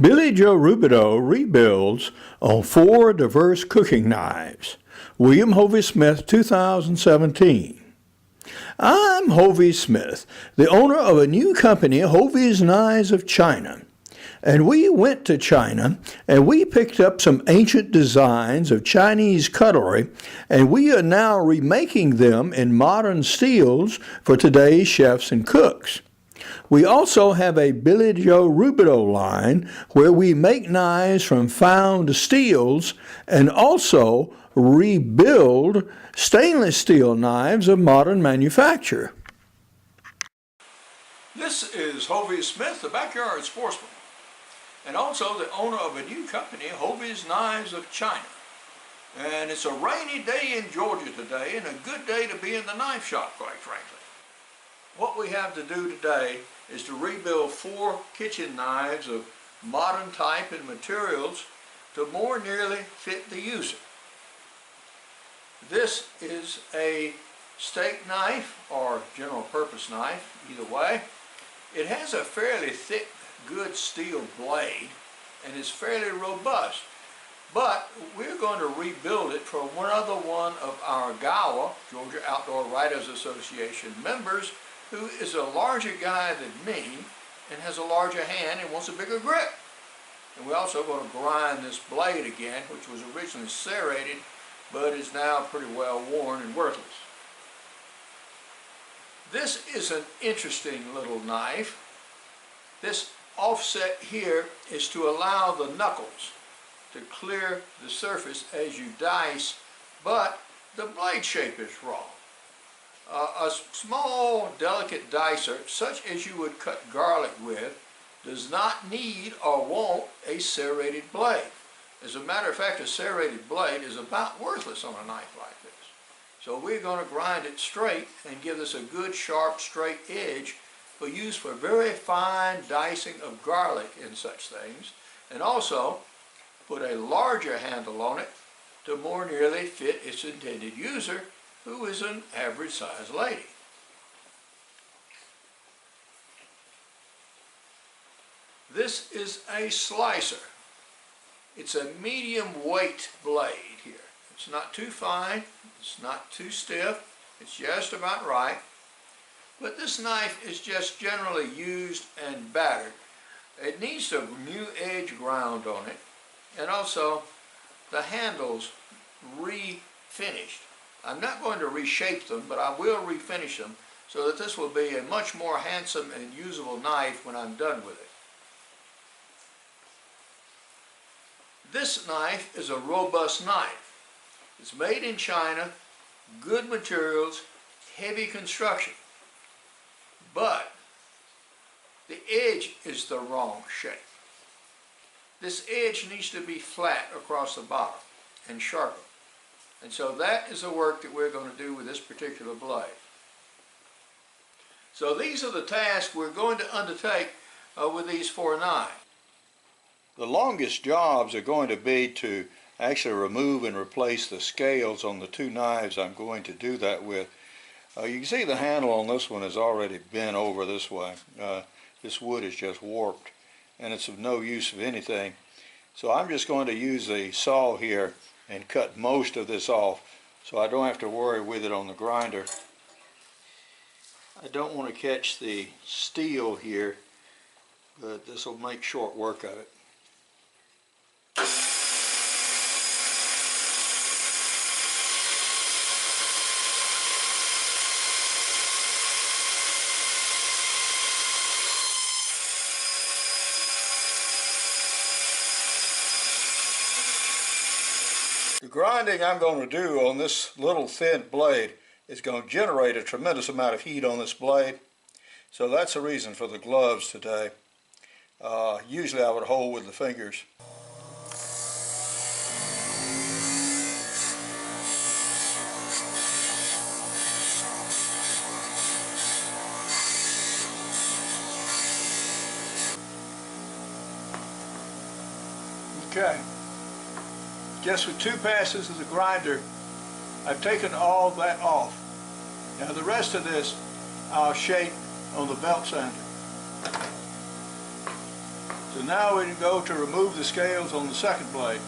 Billy Joe Rubideoux rebuilds on 4 diverse cooking knives. William Hovey Smith, 2017. I'm Hovey Smith, the owner of a new company, Hovey's Knives of China. And we went to China and we picked up some ancient designs of Chinese cutlery, and we are now remaking them in modern steels for today's chefs and cooks. We also have a Billy Joe Rubideoux line where we make knives from found steels and also rebuild stainless steel knives of modern manufacture. This is Hovey Smith, the backyard sportsman, and also the owner of a new company, Hovey's Knives of China. And it's a rainy day in Georgia today and a good day to be in the knife shop, quite frankly. What we have to do today is to rebuild 4 kitchen knives of modern type and materials to more nearly fit the user. This is a steak knife or general purpose knife, either way. It has a fairly thick, good steel blade and is fairly robust. But we're going to rebuild it for another one of our GOWA, Georgia Outdoor Writers Association members, who is a larger guy than me and has a larger hand and wants a bigger grip. And we're also going to grind this blade again, which was originally serrated, but is now pretty well worn and worthless. This is an interesting little knife. This offset here is to allow the knuckles to clear the surface as you dice, but the blade shape is wrong. A small, delicate dicer, such as you would cut garlic with, does not need or want a serrated blade. As a matter of fact, a serrated blade is about worthless on a knife like this. So we're going to grind it straight and give this a good, sharp, straight edge for use for very fine dicing of garlic and such things, and also put a larger handle on it to more nearly fit its intended user, who is an average sized lady. This is a slicer. It's a medium weight blade here. It's not too fine, it's not too stiff, it's just about right. But this knife is just generally used and battered. It needs a new edge ground on it, and also the handles refinished. I'm not going to reshape them, but I will refinish them so that this will be a much more handsome and usable knife when I'm done with it. This knife is a robust knife. It's made in China, good materials, heavy construction. But the edge is the wrong shape. This edge needs to be flat across the bottom and sharpened. And so that is the work that we're going to do with this particular blade. So these are the tasks we're going to undertake with these 4 knives. The longest jobs are going to be to actually remove and replace the scales on the 2 knives I'm going to do that with. You can see the handle on this one has already bent over this way. This wood is just warped and it's of no use of anything. So I'm just going to use the saw here and cut most of this off so I don't have to worry with it on the grinder. I don't want to catch the steel here, but this will make short work of it. The grinding I'm going to do on this little thin blade is going to generate a tremendous amount of heat on this blade. So that's the reason for the gloves today. Usually I would hold with the fingers. Okay. Just with 2 passes of the grinder, I've taken all that off. Now the rest of this I'll shape on the belt sander. So now we can go to remove the scales on the second blade.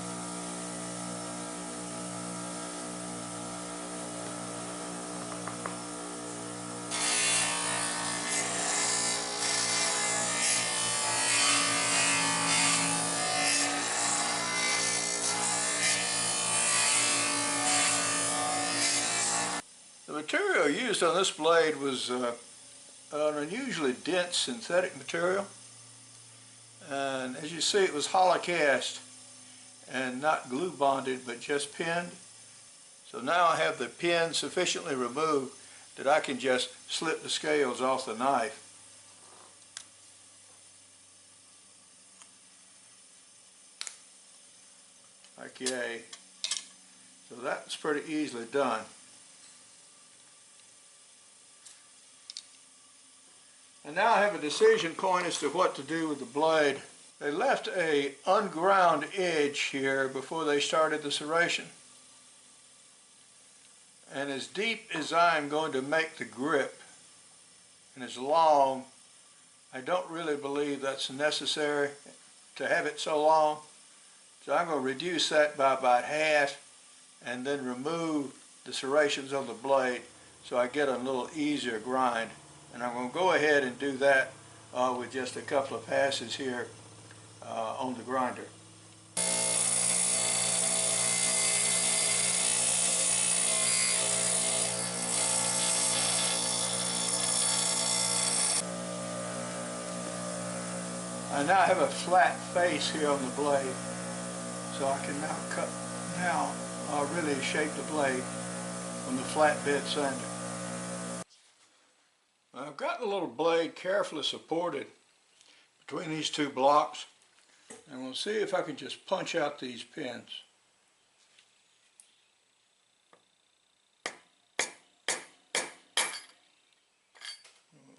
The material used on this blade was an unusually dense synthetic material, and as you see, it was hollow cast and not glue bonded but just pinned. So now I have the pin sufficiently removed that I can just slip the scales off the knife. Okay, so that's pretty easily done. And now I have a decision point as to what to do with the blade. They left a unground edge here before they started the serration. And as deep as I'm going to make the grip, and as long, I don't really believe that's necessary to have it so long. So I'm going to reduce that by about half and then remove the serrations on the blade so I get a little easier grind. And I'm going to go ahead and do that with just a couple of passes here on the grinder. I now have a flat face here on the blade, so I can now really shape the blade on the flatbed sander. I've got the little blade carefully supported between these two blocks, and we'll see if I can just punch out these pins.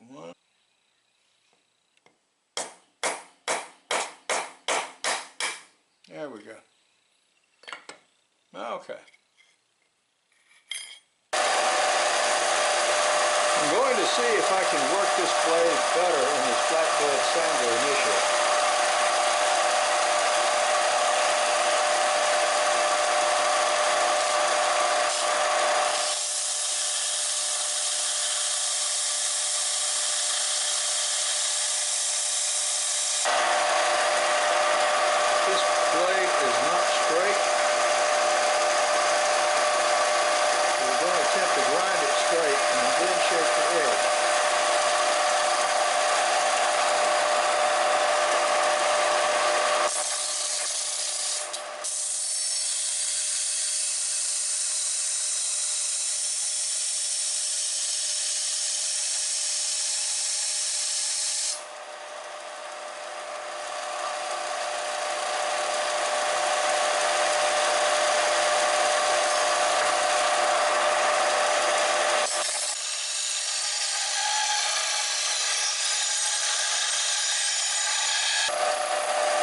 One. There we go. Okay. I'm going to see if I can work this blade better in this flatbed sander initially. This blade is not straight. We're going to attempt to grind it straight and then shape the edge.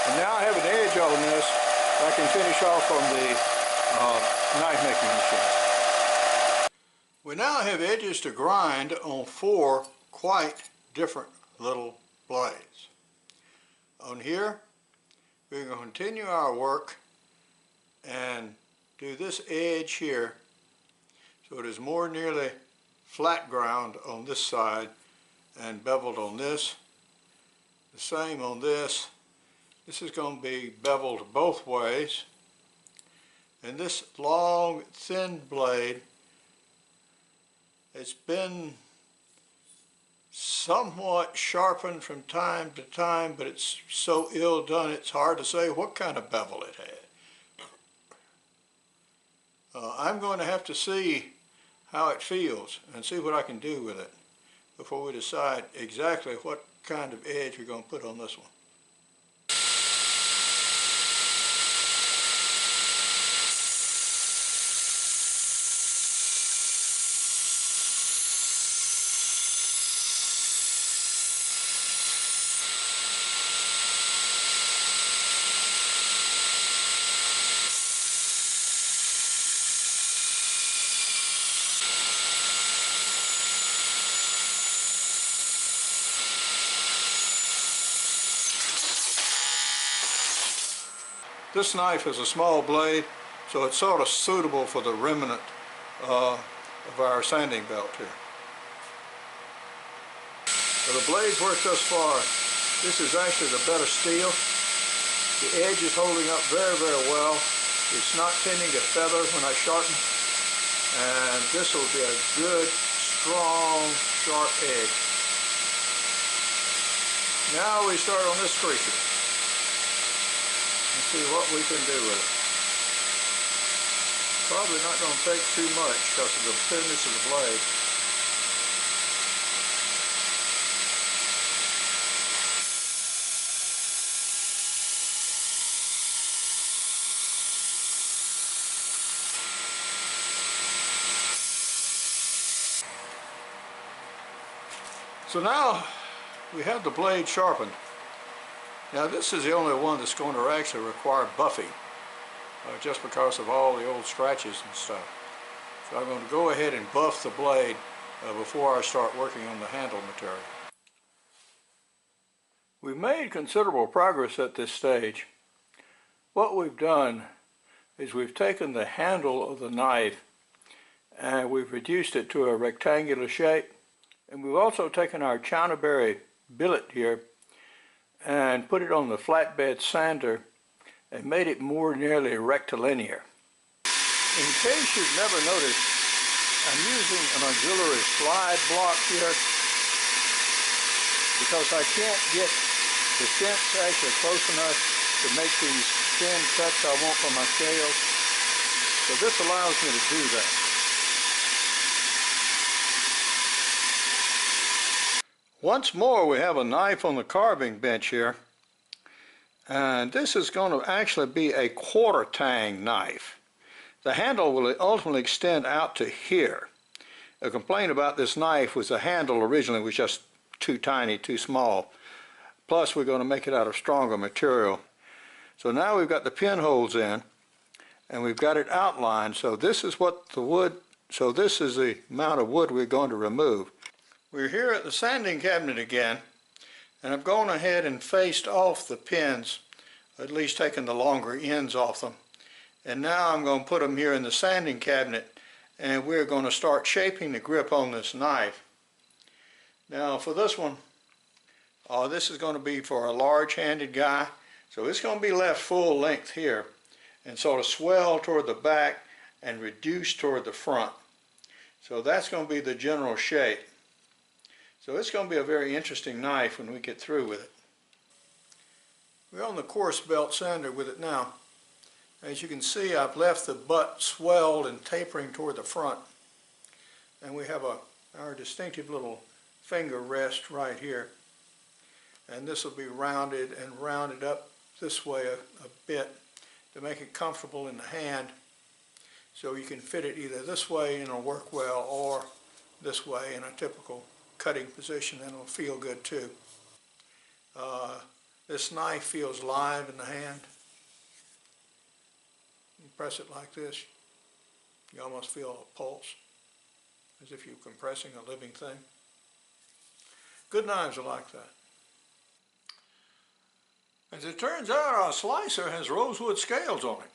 And now I have an edge on this I can finish off on the knife making machine. We now have edges to grind on 4 quite different little blades. On here, we're going to continue our work and do this edge here so it is more nearly flat ground on this side and beveled on this. The same on this. This is going to be beveled both ways. And this long, thin blade, it's been somewhat sharpened from time to time, but it's so ill done it's hard to say what kind of bevel it had. I'm going to have to see how it feels and see what I can do with it before we decide exactly what kind of edge we're going to put on this one. This knife is a small blade, so it's sort of suitable for the remnant of our sanding belt here. So the blades work thus far. This is actually the better steel. The edge is holding up very, very well. It's not tending to feather when I sharpen. And this will be a good, strong, sharp edge. Now we start on this creature and see what we can do with it. Probably not going to take too much because of the thinness of the blade. So now we have the blade sharpened. Now this is the only one that's going to actually require buffing, just because of all the old scratches and stuff. So I'm going to go ahead and buff the blade before I start working on the handle material. We've made considerable progress at this stage. What we've done is we've taken the handle of the knife and we've reduced it to a rectangular shape. And we've also taken our Chinaberry billet here and put it on the flatbed sander and made it more nearly rectilinear. In case you've never noticed, I'm using an auxiliary slide block here because I can't get the fence actually close enough to make these thin cuts I want for my scales. So this allows me to do that. Once more, we have a knife on the carving bench here, and this is going to actually be a quarter tang knife. The handle will ultimately extend out to here. A complaint about this knife was the handle originally was just too tiny, too small. Plus we're going to make it out of stronger material. So now we've got the pinholes in and we've got it outlined. So this is what the wood, so this is the amount of wood we're going to remove. We're here at the sanding cabinet again, and I've gone ahead and faced off the pins, at least taken the longer ends off them. And now I'm going to put them here in the sanding cabinet, and we're going to start shaping the grip on this knife. Now for this one, this is going to be for a large-handed guy, so it's going to be left full length here and sort of swell toward the back and reduce toward the front. So that's going to be the general shape. So it's going to be a very interesting knife when we get through with it. We're on the coarse belt sander with it now. As you can see, I've left the butt swelled and tapering toward the front. And we have our distinctive little finger rest right here. And this will be rounded and rounded up this way a bit to make it comfortable in the hand. So you can fit it either this way and it'll work well, or this way in a typical cutting position, and it'll feel good too. This knife feels live in the hand. You press it like this, you almost feel a pulse, as if you're compressing a living thing. Good knives are like that. As it turns out, our slicer has rosewood scales on it.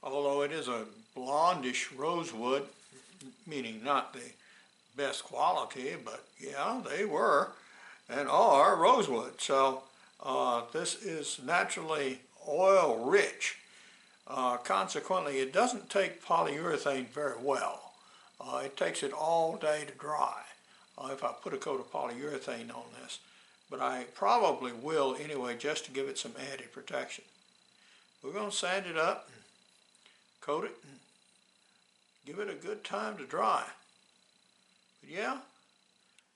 Although it is a blondish rosewood, meaning not the best quality, but yeah, they were and are rosewood. So this is naturally oil rich. Consequently, it doesn't take polyurethane very well. It takes it all day to dry if I put a coat of polyurethane on this. But I probably will anyway, just to give it some added protection. We're going to sand it up and coat it and give it a good time to dry. But yeah,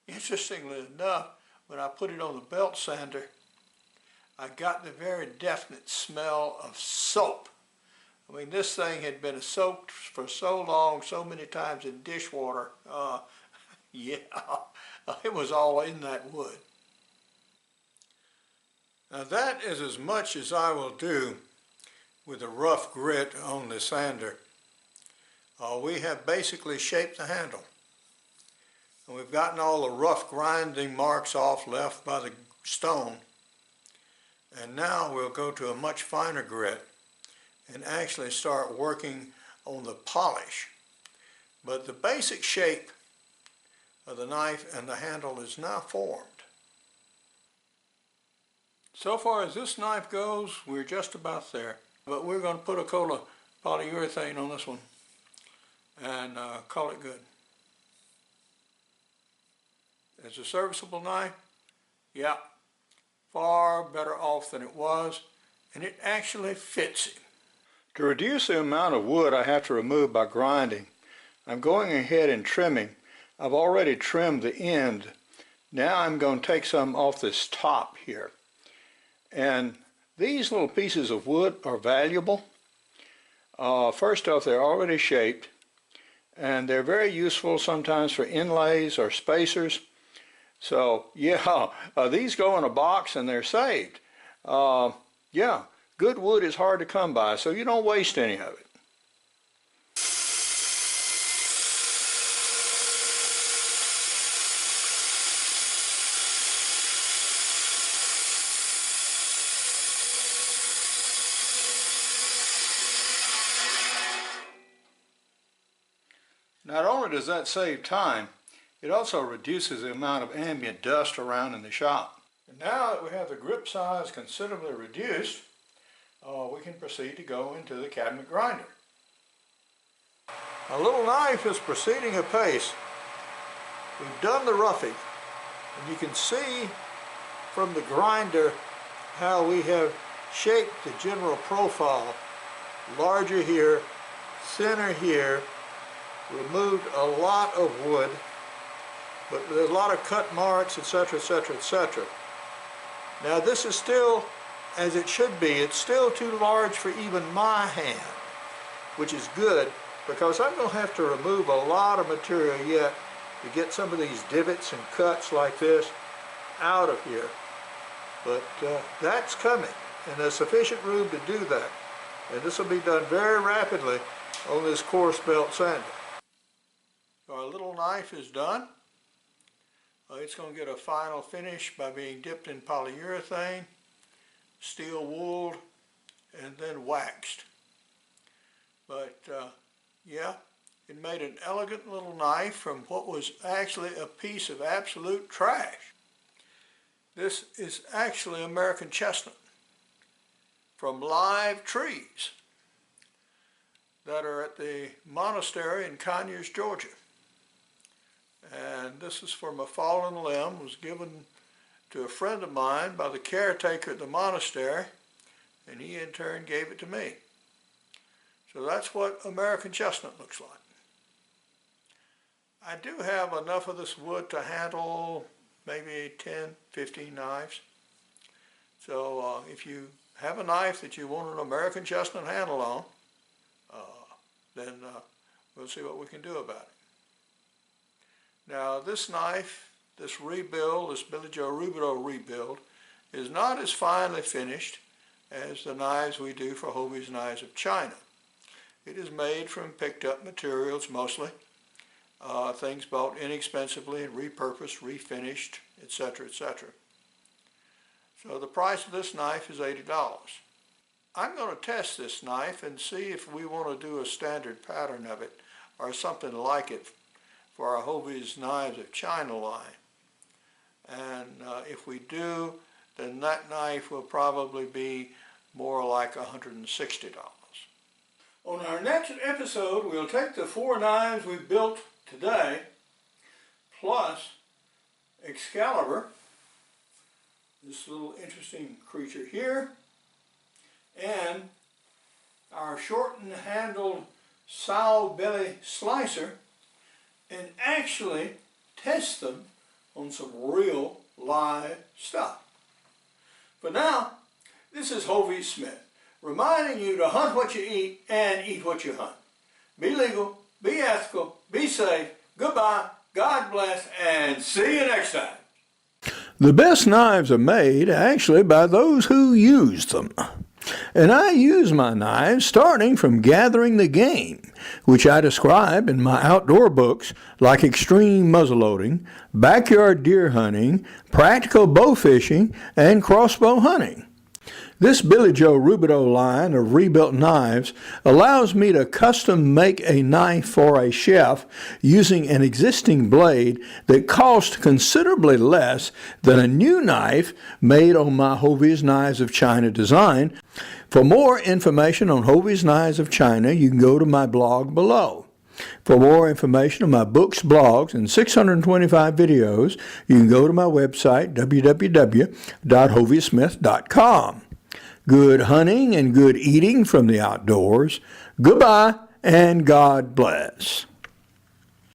interestingly enough, when I put it on the belt sander, I got the very definite smell of soap. I mean, this thing had been soaked for so long, so many times in dishwater. Yeah, it was all in that wood. Now that is as much as I will do with a rough grit on the sander. We have basically shaped the handle. And we've gotten all the rough grinding marks off left by the stone. And now we'll go to a much finer grit and actually start working on the polish. But the basic shape of the knife and the handle is now formed. So far as this knife goes, we're just about there. But we're going to put a coat of polyurethane on this one and call it good. It's a serviceable knife. Yeah, far better off than it was, and it actually fits him. To reduce the amount of wood I have to remove by grinding, I'm going ahead and trimming. I've already trimmed the end. Now I'm going to take some off this top here. And these little pieces of wood are valuable. First off, they're already shaped, and they're very useful sometimes for inlays or spacers. So yeah, these go in a box and they're saved. Yeah, good wood is hard to come by, so you don't waste any of it. Not only does that save time, it also reduces the amount of ambient dust around in the shop. And now that we have the grip size considerably reduced, we can proceed to go into the cabinet grinder. Our little knife is proceeding apace. We've done the roughing, and you can see from the grinder how we have shaped the general profile. Larger here, thinner here, removed a lot of wood, but there's a lot of cut marks, etc., etc., etc. Now this is still as it should be. It's still too large for even my hand, which is good because I'm going to have to remove a lot of material yet to get some of these divots and cuts like this out of here. But that's coming, and there's sufficient room to do that. And this will be done very rapidly on this coarse belt sander. Our little knife is done. It's going to get a final finish by being dipped in polyurethane, steel wooled, and then waxed. But yeah, it made an elegant little knife from what was actually a piece of absolute trash. This is actually American chestnut from live trees that are at the monastery in Conyers, Georgia. And this is from a fallen limb. It was given to a friend of mine by the caretaker at the monastery, and he in turn gave it to me. So that's what American chestnut looks like. I do have enough of this wood to handle maybe 10, 15 knives. So if you have a knife that you want an American chestnut handle on, then we'll see what we can do about it. Now this knife, this rebuild, this Billy Joe Rubideoux rebuild, is not as finely finished as the knives we do for Hovey's Knives of China. It is made from picked up materials mostly, things bought inexpensively and repurposed, refinished, etc., etc. So the price of this knife is $80. I'm going to test this knife and see if we want to do a standard pattern of it or something like it for our Hovey's Knives of China line. And if we do, then that knife will probably be more like $160. On our next episode, we'll take the 4 knives we built today, plus Excalibur, this little interesting creature here, and our shortened handled sow belly slicer, and actually test them on some real live stuff. But now, this is Hovey Smith, reminding you to hunt what you eat and eat what you hunt. Be legal, be ethical, be safe, goodbye, God bless, and see you next time. The best knives are made actually by those who use them. And I use my knives starting from gathering the game, which I describe in my outdoor books like extreme muzzleloading, backyard deer hunting, practical bow fishing, and crossbow hunting. This Billy Joe Rubideoux line of rebuilt knives allows me to custom make a knife for a chef using an existing blade that costs considerably less than a new knife made on my Hovey's Knives of China design. For more information on Hovey's Knives of China, you can go to my blog below. For more information on my books, blogs, and 625 videos, you can go to my website, www.hoveysmith.com. Good hunting and good eating from the outdoors. Goodbye and God bless.